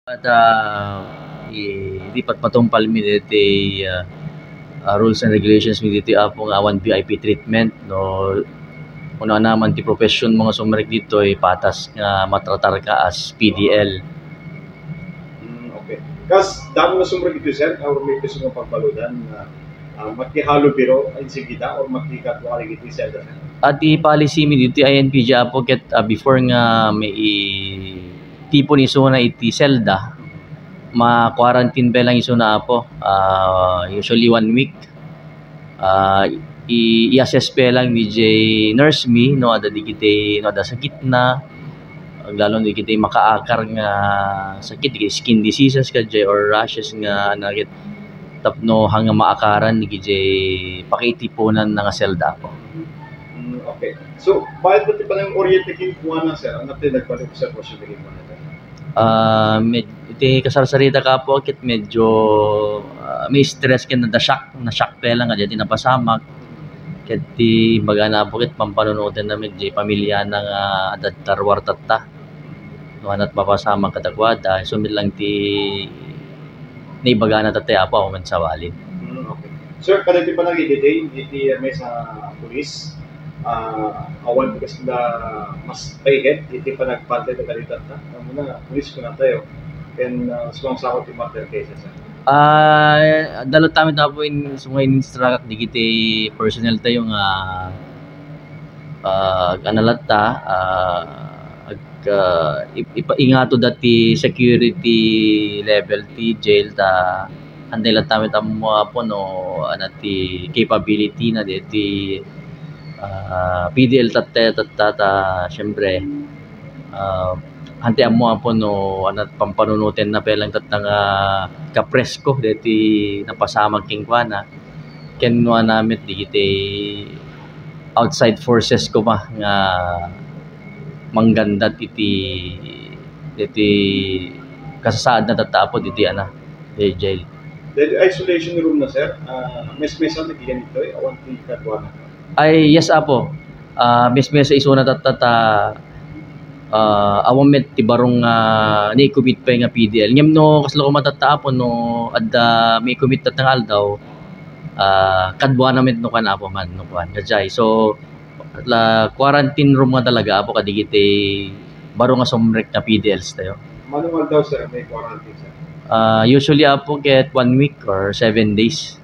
At ilipat patumpal mi diti rules and regulations mi diti apong awan VIP treatment no una naman ti profession mga sumrek dito ay patas nga matratar ka as PDL. Okay. Kas damo na sumrek dito sir, or may gusto mong pagbaludan na makihalo biro ay sigita or makikatwali dito sir. At i-policy mi dito INPG apo ket before nga may tipo ni suna iti selda ma-quarantine pa lang iso na apo usually 1 week i-assess pa lang ni nurse mi no ada digiti no ada sakit na lalo di kita makaakar nga sakit di skin diseases ka or rashes nga nagit tapno hanga maakaran di pakitipunan nga selda po. Okay. So, bakit ba pa ng oriente kinuha na sir? Ang natin nagbalik sa question na kinuha na iti kasarsarita ka po kit medyo may stress ken na shock pa lang nga di napasamak ket ti baga na po ket pampanunutan na medyo pamilya na nga adat tarwar tatta no anat mapasamak kadakwada sumit lang ti naibaga na tatay apo man sawalin. Okay. Sir, kada ti pa nag-detain iti may sa pulis awan because na mas payhead iti pa nagpantay na kalitat na muna pulis ko na tayo and sumang sakot yung murder cases dalot tamin tapo in sumay instruct digiti personnel tayo nga kanalata ipaingato dati security level ti jail ta anday lang tamin tamo po no anati capability na diti PDL tatta syempre hantian mo po no anat pampanunutin na pelang tatta nga kapresko deti napasamag kingkwana kenwa namit digiti outside forces ko ba nga manggandat iti kasasaad na tatta po diti jail. The isolation room na sir, mes-mesan na ganito awan ti katwana. Ay yes apo. Mes-mesa isuna tatta awam met ti barong ni commit pa nga PDL. Ngem no kaslo ko matata apo no adda may commit tatang aldaw kadwa na met no kan apo man no kan kajay. So la quarantine room nga talaga apo kadigiti baro nga sumrek na PDLs tayo. Manual daw sir may quarantine sir? Usually apo get 1 week or 7 days.